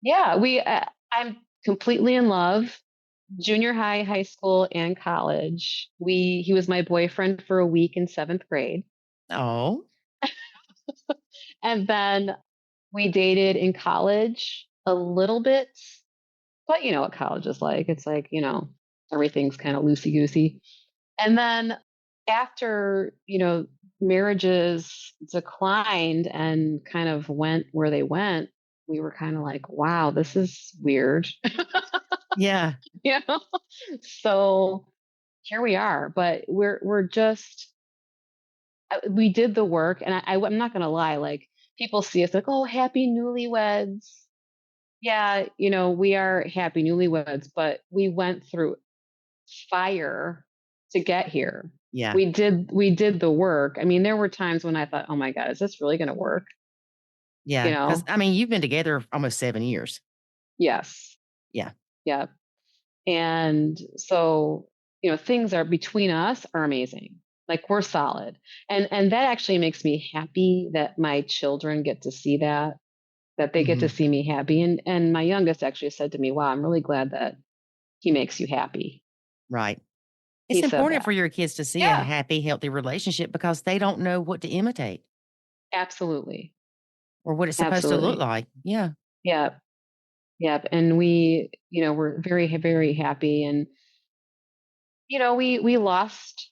Yeah, I'm completely in love. Junior high, high school, and college. He was my boyfriend for a week in 7th grade. Oh, And then we dated in college a little bit, but you know what college is like. It's like, everything's kind of loosey goosey. And then after, marriages declined and kind of went where they went, we were kind of like, wow, this is weird. yeah. you know? So here we are, but we're just we did the work, and I'm not gonna lie, like people see us like, oh, happy newlyweds. Yeah, we are happy newlyweds, but we went through fire to get here. Yeah. We did the work. I mean, there were times when I thought, oh my God, is this really gonna work? Yeah. You Because, know? I mean, you've been together almost 7 years. Yes. Yeah. Yeah. And so, things are between us are amazing. Like we're solid. And that actually makes me happy that my children get to see that they get to Hmm. see me happy. And my youngest actually said to me, wow, I'm really glad that he makes you happy. Right. He It's said important for that. your kids to see a Yeah, happy, healthy relationship because they don't know what to imitate absolutely. or what it's supposed to look Absolutely. like. Yeah. Yep. Yep. And we're very, very happy. And, we lost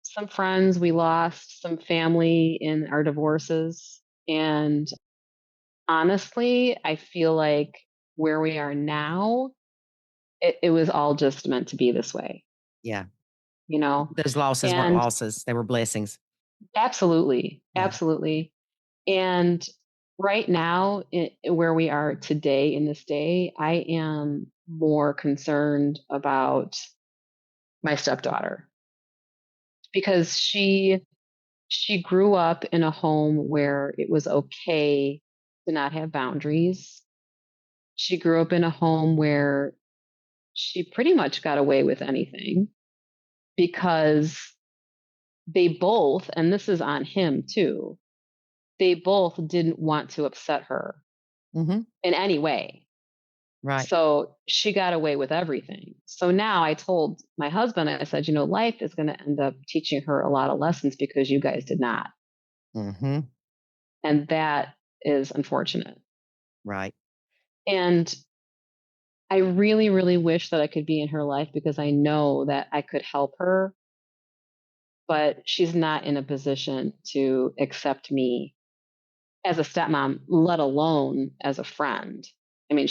some friends, we lost some family in our divorces. And honestly, I feel like where we are now, it was all just meant to be this way, Yeah. you know? Those losses weren't And losses, they were blessings. absolutely, Yeah. absolutely. And right now, where we are today in this day, I am more concerned about my stepdaughter because she grew up in a home where it was okay to not have boundaries. She grew up in a home where she pretty much got away with anything because they both, and this is on him too, they both didn't want to upset her Hmm. in any way. Right. So she got away with everything. So now I told my husband, I said, life is going to end up teaching her a lot of lessons because you guys did not. Hmm. And that is unfortunate. Right. And I really, really wish that I could be in her life because I know that I could help her, but she's not in a position to accept me as a stepmom, let alone as a friend. I mean,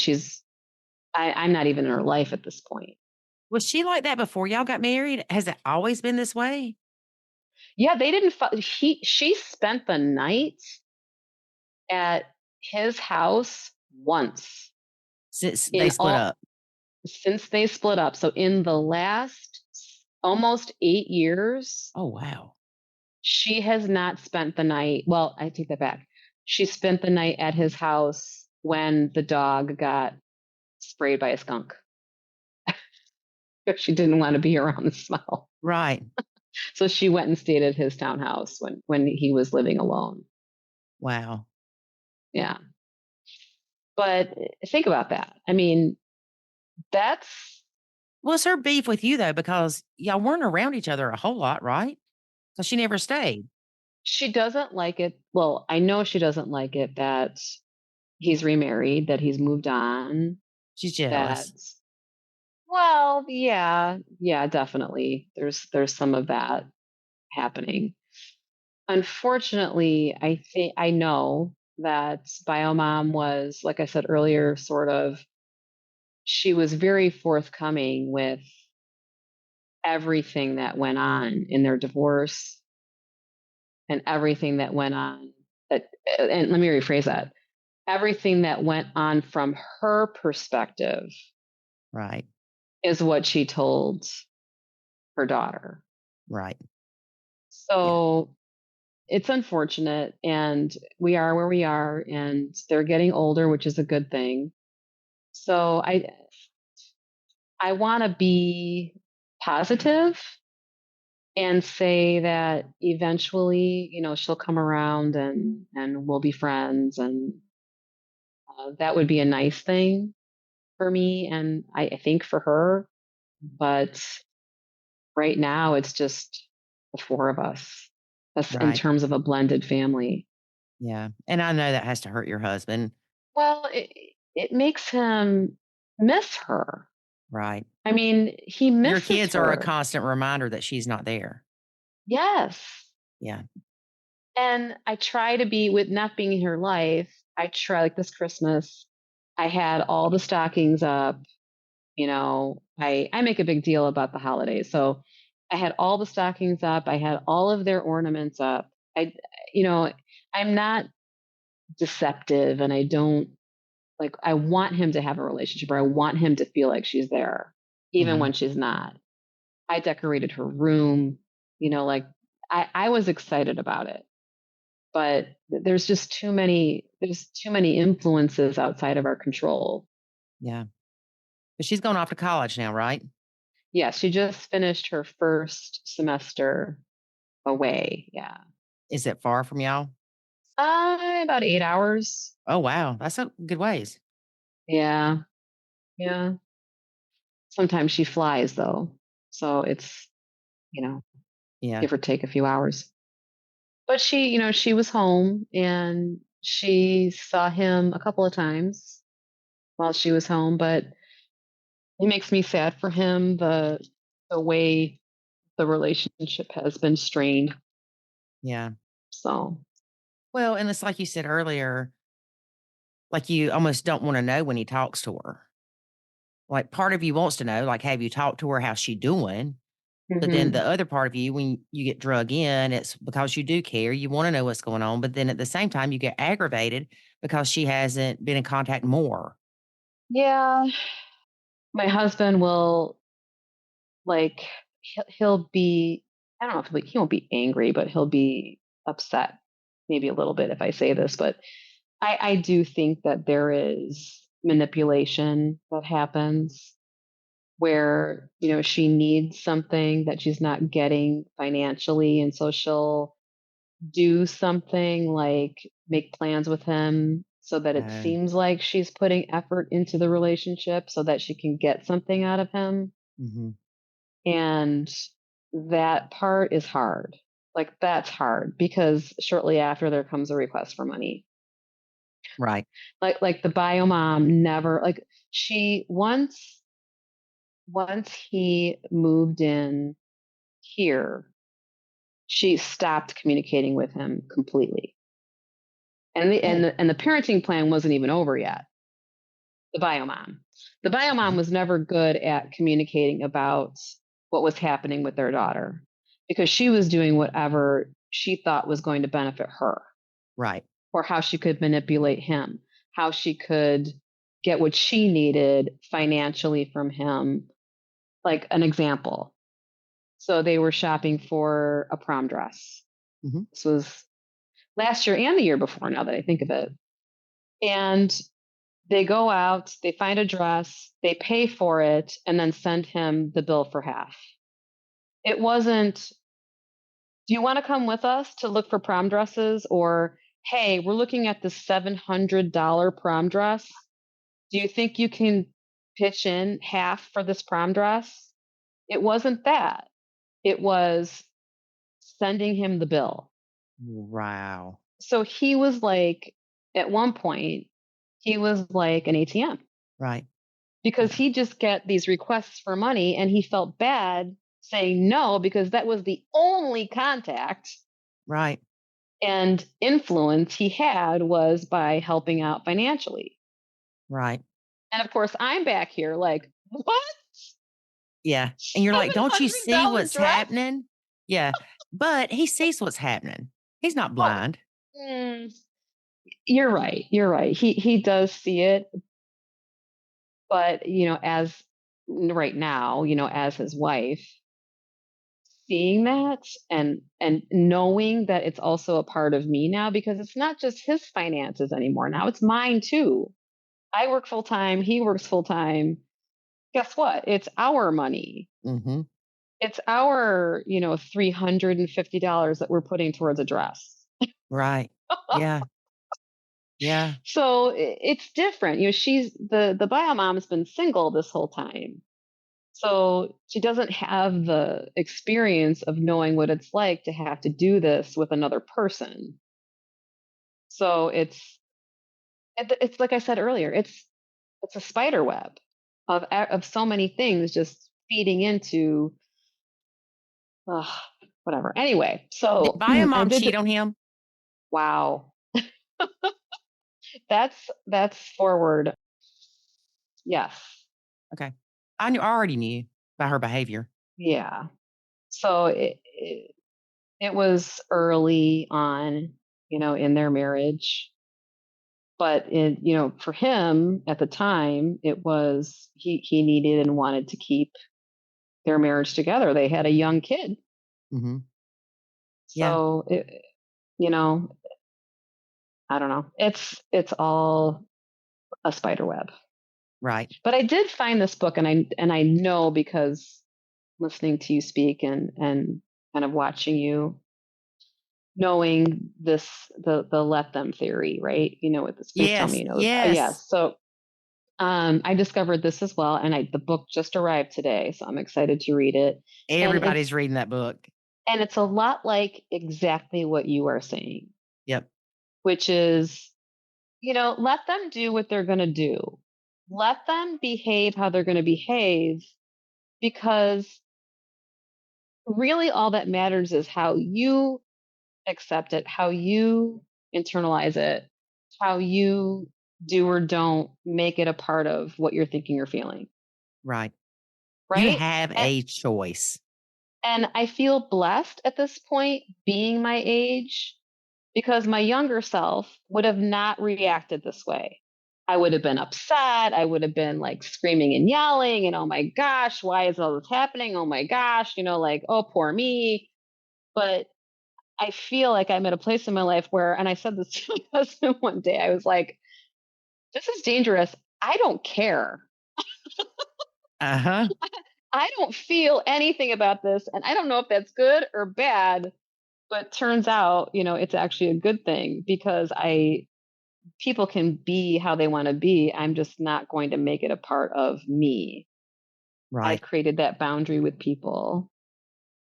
I'm not even in her life at this point. Was she like that before y'all got married? Has it always been this way? Yeah, they didn't, she spent the night at his house once Since they in split all, up? since they split up. So in the last almost 8 years, Oh, wow. she has not spent the night. Well, I take that back. She spent the night at his house when the dog got sprayed by a skunk. She didn't want to be around the smell. Right. So she went and stayed at his townhouse when he was living alone. Wow. Yeah. But think about that. I mean, that's What's her beef with you, though? Because y'all weren't around each other a whole lot, right? Because she never stayed. she doesn't like it. Well, I know she doesn't like it that he's remarried, that he's moved on, She's that jealous. well, yeah, yeah, definitely. There's some of that happening. Unfortunately, I know that Biomom was, like I said earlier, sort of she was very forthcoming with everything that went on in their divorce and everything that went on that and let me rephrase that. Everything that went on from her perspective Right. is what she told her daughter. Right. Yeah. So it's unfortunate and we are where we are and they're getting older, which is a good thing. So I want to be positive and say that eventually, she'll come around and we'll be friends and that would be a nice thing. for me and I think for her. But right now, it's just the 4 of us. That's in Right. terms of a blended family. Yeah. And I know that has to hurt your husband. Well, it makes him miss her. Right. I mean, he Your misses kids are a her. constant reminder that she's not there. Yes. Yeah. And I try to be with not being in her life, I try like this Christmas, I had all the stockings up, I make a big deal about the holidays. So I had all the stockings up, I had all of their ornaments up. I you know, I'm not deceptive and I don't like I want him to have a relationship or I want him to feel like she's there even Hmm. when she's not. I decorated her room, like I was excited about it. But there's too many influences outside of our control. Yeah. But she's going off to college now, right? Yeah, she just finished her first semester away. Yeah. Is it far from y'all? About 8 hours. Oh, wow. That's a good ways. Yeah. Yeah. Sometimes she flies though. So it's, you know, Yeah. give or take a few hours. But she was home and she saw him a couple of times while she was home, but it makes me sad for him the way the relationship has been strained. Yeah. So, Well, and it's like you said earlier, like you almost don't want to know when he talks to her. Like part of you wants to know, like, have you talked to her? How's she doing? But then the mhm. other part of you, when you get drug in, it's because you do care. You want to know what's going on. But then at the same time, you get aggravated because she hasn't been in contact more. Yeah, my husband will like he'll be I don't know if he won't be angry, but he'll be upset maybe a little bit if I say this, but I do think that there is manipulation that happens where, she needs something that she's not getting financially and so she'll do something like make plans with him so that it Oh, seems like she's putting effort into the relationship so that she can get something out of him. hmm, And that part is hard. Like that's hard because shortly after there comes a request for money. right. Like the bio mom never like she once he moved in here, she stopped communicating with him completely. And the and Oh, the and the parenting plan wasn't even over yet. The bio mom. The bio mom mhm, was never good at communicating about what was happening with their daughter because she was doing whatever she thought was going to benefit her right. or how she could manipulate him, how she could get what she needed financially from him. Like an example. So they were shopping for a prom dress. Hmm. This was last year and the year before, now that I think of it. And they go out, they find a dress, they pay for it, and then send him the bill for half. It wasn't, do you want to come with us to look for prom dresses? Or, hey, we're looking at the $700 prom dress. Do you think you can pitch in half for this prom dress? It wasn't that. It was sending him the bill. Wow. So he was like, at one point, he was like an ATM Right. because Yeah. he just get these requests for money and he felt bad saying no because that was the only contact Right. and influence he had was by helping out financially. Right. And of course, I'm back here like, what? Yeah. And you're like, don't you see $700 what's dress? happening? Yeah. But he sees what's happening. He's not Oh, blind. mm, you're right. You're right. He does see it, but as right now, as his wife, seeing that and knowing that it's also a part of me now because it's not just his finances anymore. Now it's mine too. I work full time, he works full time. Guess what? It's our money. Hmm. It's our, $350 that we're putting towards a dress. Right. Yeah. Yeah. So it's different. She's the bio mom has been single this whole time. So she doesn't have the experience of knowing what it's like to have to do this with another person. So it's like I said earlier, it's a spider web of so many things just feeding into ugh, whatever. Anyway, Did so bio I mom did cheat the on him? wow. That's forward. Yes. Okay. I already knew by her behavior. Yeah. So it was early on, in their marriage. But for him at the time, it was he needed and wanted to keep their marriage together. They had a young kid. Hmm. Yeah. So you know, I don't know. It's all a spider web. Right. But I did find this book, and I know because listening to you speak and kind of watching you, knowing the let them theory, right? You know what this? Please tell me Yes. you know. Yes. Yes. So I discovered this as well, and the book just arrived today, so I'm excited to read it. And Everybody's reading that book. it's a lot like exactly what you are saying, Yep. which is, let them do what they're going to do. Let them behave how they're going to behave, because really all that matters is how you accept it, how you internalize it, how you do or don't make it a part of what you're thinking or feeling, Right. You right? have And, a choice. and I feel blessed at this point being my age, because my younger self would have not reacted this way. I would have been upset. I would have been like screaming and yelling and, oh my gosh, why is all this happening? Oh my gosh, like, oh, poor me. But I feel like I'm at a place in my life where, and I said this to my husband one day, I was like, this is dangerous. I don't care. Uh-huh. I don't feel anything about this. And I don't know if that's good or bad, but turns out, it's actually a good thing, because people can be how they want to be. I'm just not going to make it a part of me. I've Right. created that boundary with people.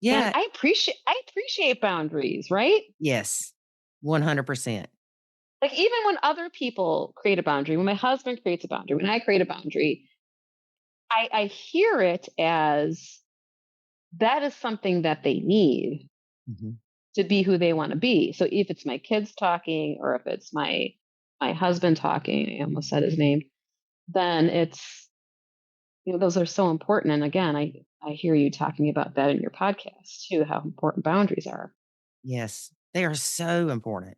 And Yeah. I appreciate boundaries, right? Yes. 100%. Like, even when other people create a boundary, when my husband creates a boundary, when I create a boundary, I hear it as that is something that they need Mhm. to be who they want to be. So if it's my kids talking, or if it's my husband talking, I almost said his name, then it's, those are so important. And again, I hear you talking about that in your podcast too, how important boundaries are. Yes. They are so important.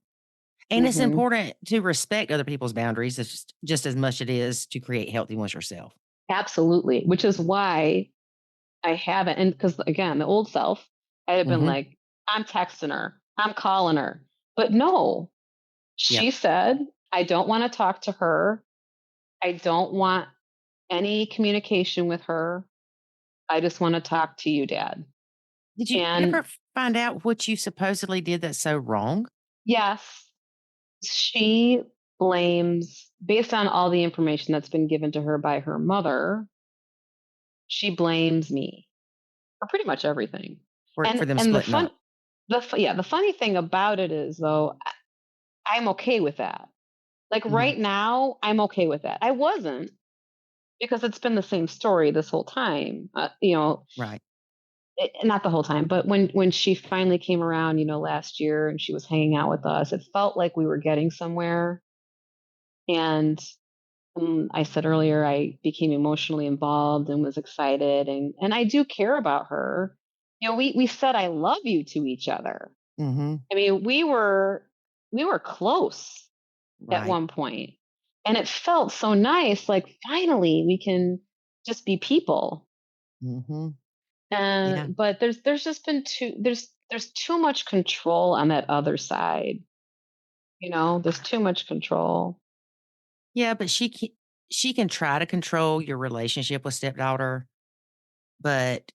And it's Hmm. important to respect other people's boundaries just as much it is to create healthy ones yourself. Absolutely. Which is why I haven't, and because again, the old self, I'd have been Mhm. like, I'm texting her, I'm calling her. But no, Yep. she said, I don't want to talk to her. I don't want any communication with her. I just want to talk to you, Dad. Did you ever And find out what you supposedly did that's so wrong? yes, she blames, based on all the information that's been given to her by her mother, she blames me for pretty much everything. For And them and the splitting fun up? the funny thing about it is, though, I'm okay with that. Like, Mhm. right now, I'm okay with that. I wasn't, because it's been the same story this whole time. Right. Not the whole time, but when she finally came around, last year, and she was hanging out with us, it felt like we were getting somewhere. And I said earlier, I became emotionally involved and was excited, and I do care about her. We said I love you to each other. Mhm. I mean, we were close at Right. one point, and it felt so nice. Like, finally, we can just be people. Mhm. Yeah. But there's just been there's too much control on that other side. There's too much control. Yeah, but she can try to control your relationship with stepdaughter, but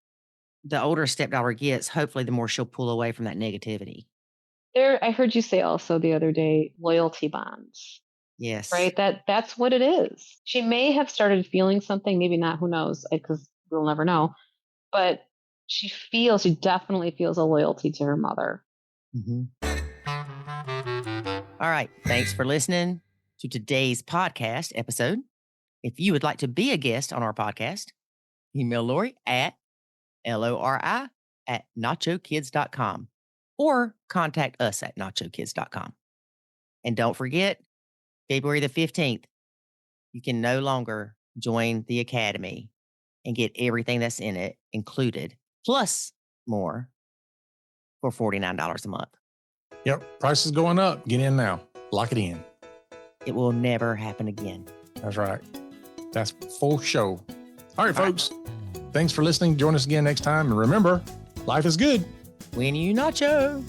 the older stepdaughter gets, hopefully, the more she'll pull away from that negativity. I heard you say also the other day, loyalty bonds. Yes. right? That's what it is. She may have started feeling something, maybe not, who knows, because we'll never know. But she definitely feels a loyalty to her mother. Mm-hmm. All right. Thanks for listening to today's podcast episode. If you would like to be a guest on our podcast, email Lori at LORI@nachokids.com or contact us at nachokids.com. And don't forget, February the 15th, you can no longer join the Academy and get everything that's in it included, plus more, for $49 a month. Yep. Price is going up. Get in now. Lock it in. It will never happen again. That's right. That's full show. All right, folks. Thanks for listening. Join us again next time. And remember, life is good When you nacho.